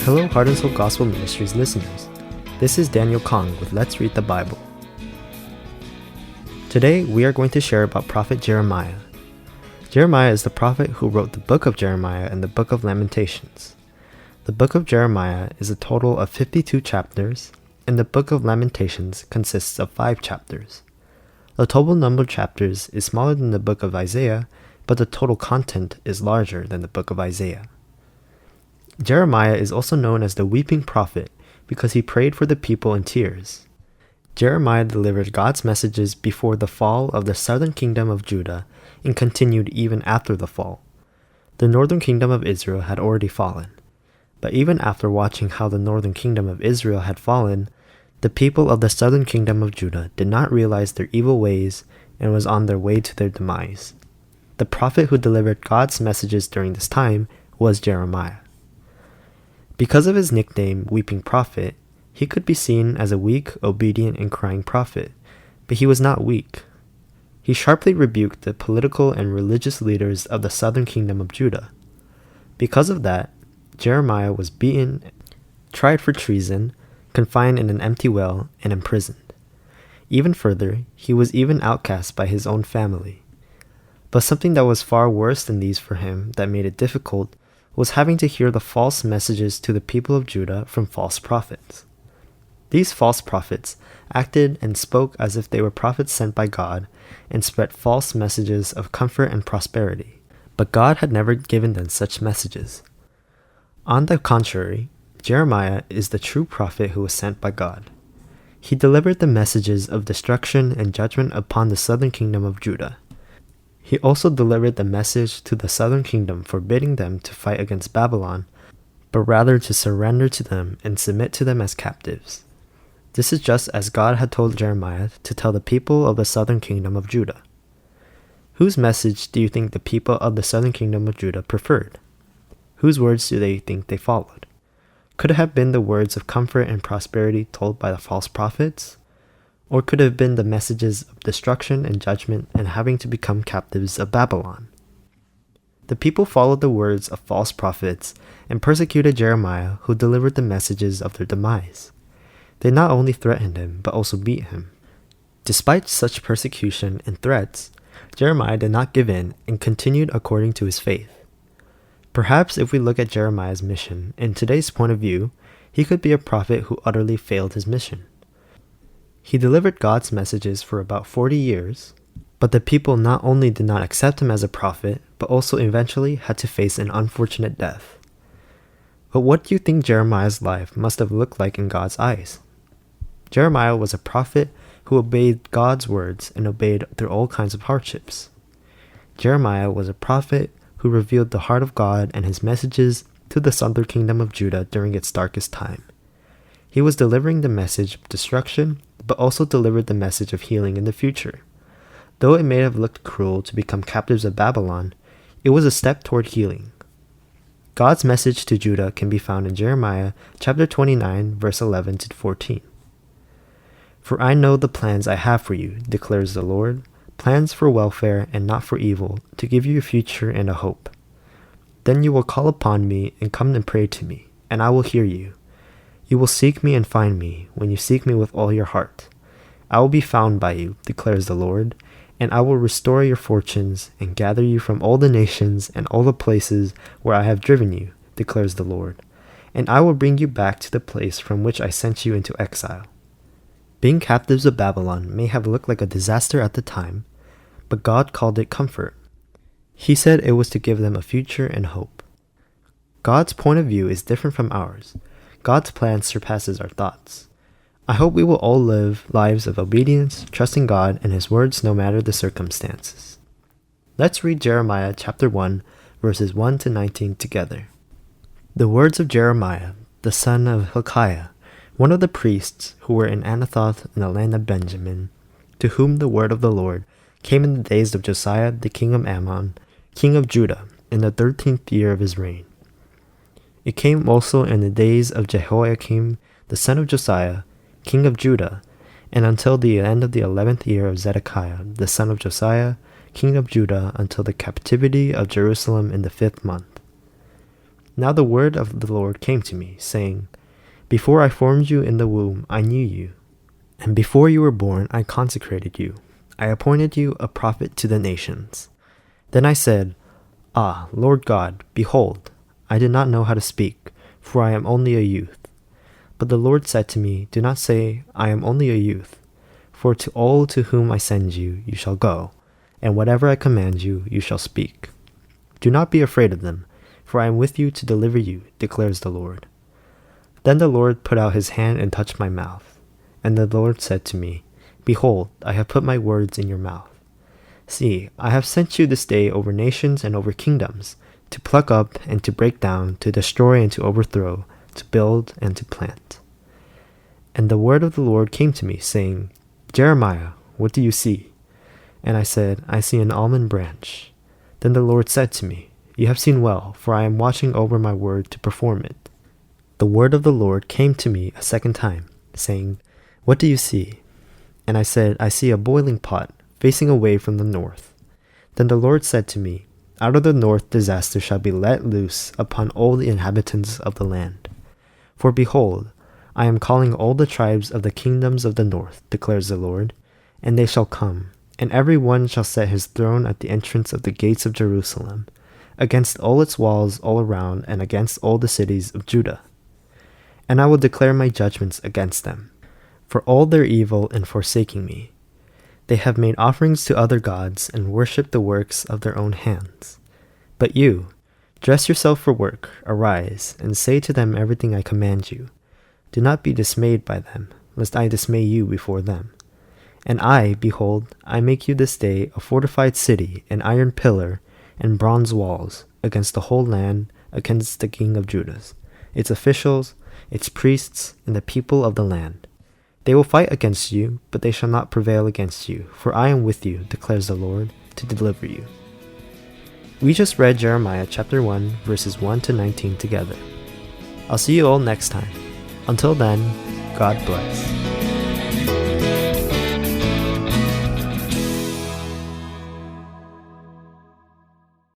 Hello, Heart and Soul Gospel Ministries listeners. This is Daniel Kong with Let's Read the Bible. Today, we are going to share about Prophet Jeremiah. Jeremiah is the prophet who wrote the book of Jeremiah and the book of Lamentations. The book of Jeremiah is a total of 52 chapters, and the book of Lamentations consists of 5 chapters. The total number of chapters is smaller than the book of Isaiah, but the total content is larger than the book of Isaiah. Jeremiah is also known as the weeping prophet because he prayed for the people in tears. Jeremiah delivered God's messages before the fall of the southern kingdom of Judah and continued even after the fall. The northern kingdom of Israel had already fallen. But even after watching how the northern kingdom of Israel had fallen, the people of the southern kingdom of Judah did not realize their evil ways and was on their way to their demise. The prophet who delivered God's messages during this time was Jeremiah. Because of his nickname, Weeping Prophet, he could be seen as a weak, obedient, and crying prophet, but he was not weak. He sharply rebuked the political and religious leaders of the southern kingdom of Judah. Because of that, Jeremiah was beaten, tried for treason, confined in an empty well, and imprisoned. Even further, he was even outcast by his own family. But something that was far worse than these for him that made it difficult was having to hear the false messages to the people of Judah from false prophets. These false prophets acted and spoke as if they were prophets sent by God and spread false messages of comfort and prosperity, but God had never given them such messages. On the contrary, Jeremiah is the true prophet who was sent by God. He delivered the messages of destruction and judgment upon the southern kingdom of Judah. He also delivered the message to the southern kingdom forbidding them to fight against Babylon, but rather to surrender to them and submit to them as captives. This is just as God had told Jeremiah to tell the people of the southern kingdom of Judah. Whose message do you think the people of the southern kingdom of Judah preferred? Whose words do they think they followed? Could it have been the words of comfort and prosperity told by the false prophets? Or could it have been the messages of destruction and judgment and having to become captives of Babylon? The people followed the words of false prophets and persecuted Jeremiah, who delivered the messages of their demise. They not only threatened him, but also beat him. Despite such persecution and threats, Jeremiah did not give in and continued according to his faith. Perhaps if we look at Jeremiah's mission in today's point of view, he could be a prophet who utterly failed his mission. He delivered God's messages for about 40 years, but the people not only did not accept him as a prophet, but also eventually had to face an unfortunate death. But what do you think Jeremiah's life must have looked like in God's eyes? Jeremiah was a prophet who obeyed God's words and obeyed through all kinds of hardships. Jeremiah was a prophet who revealed the heart of God and his messages to the southern kingdom of Judah during its darkest time. He was delivering the message of destruction, but also delivered the message of healing in the future. Though it may have looked cruel to become captives of Babylon, it was a step toward healing. God's message to Judah can be found in Jeremiah chapter 29, verse 11 to 14. "For I know the plans I have for you, declares the Lord, plans for welfare and not for evil, to give you a future and a hope. Then you will call upon me and come and pray to me, and I will hear you. You will seek me and find me when you seek me with all your heart. I will be found by you, declares the Lord, and I will restore your fortunes and gather you from all the nations and all the places where I have driven you, declares the Lord, and I will bring you back to the place from which I sent you into exile." Being captives of Babylon may have looked like a disaster at the time, but God called it comfort. He said it was to give them a future and hope. God's point of view is different from ours. God's plan surpasses our thoughts. I hope we will all live lives of obedience, trusting God and His words no matter the circumstances. Let's read Jeremiah chapter 1, verses 1 to 19 together. The words of Jeremiah, the son of Hilkiah, one of the priests who were in Anathoth in the land of Benjamin, to whom the word of the Lord came in the days of Josiah the king of Ammon, king of Judah, in the 13th year of his reign. It came also in the days of Jehoiakim, the son of Josiah, king of Judah, and until the end of the 11th year of Zedekiah, the son of Josiah, king of Judah, until the captivity of Jerusalem in the 5th month. Now the word of the Lord came to me, saying, Before I formed you in the womb, I knew you. And before you were born, I consecrated you. I appointed you a prophet to the nations. Then I said, Ah, Lord God, behold, I did not know how to speak, for I am only a youth. But the Lord said to me, Do not say, I am only a youth. For to all to whom I send you, you shall go, and whatever I command you, you shall speak. Do not be afraid of them, for I am with you to deliver you, declares the Lord. Then the Lord put out his hand and touched my mouth. And the Lord said to me, Behold, I have put my words in your mouth. See, I have sent you this day over nations and over kingdoms, to pluck up and to break down, to destroy and to overthrow, to build and to plant. And the word of the Lord came to me, saying, Jeremiah, what do you see? And I said, I see an almond branch. Then the Lord said to me, You have seen well, for I am watching over my word to perform it. The word of the Lord came to me a second time, saying, What do you see? And I said, I see a boiling pot, facing away from the north. Then the Lord said to me, Out of the north disaster shall be let loose upon all the inhabitants of the land. For behold, I am calling all the tribes of the kingdoms of the north, declares the Lord, and they shall come, and every one shall set his throne at the entrance of the gates of Jerusalem, against all its walls all around, and against all the cities of Judah. And I will declare my judgments against them, for all their evil in forsaking me. They have made offerings to other gods, and worshipped the works of their own hands. But you, dress yourself for work, arise, and say to them everything I command you. Do not be dismayed by them, lest I dismay you before them. And I, behold, I make you this day a fortified city, an iron pillar, and bronze walls, against the whole land, against the king of Judah, its officials, its priests, and the people of the land. They will fight against you, but they shall not prevail against you, for I am with you, declares the Lord, to deliver you. We just read Jeremiah chapter 1, verses 1 to 19 together. I'll see you all next time. Until then, God bless.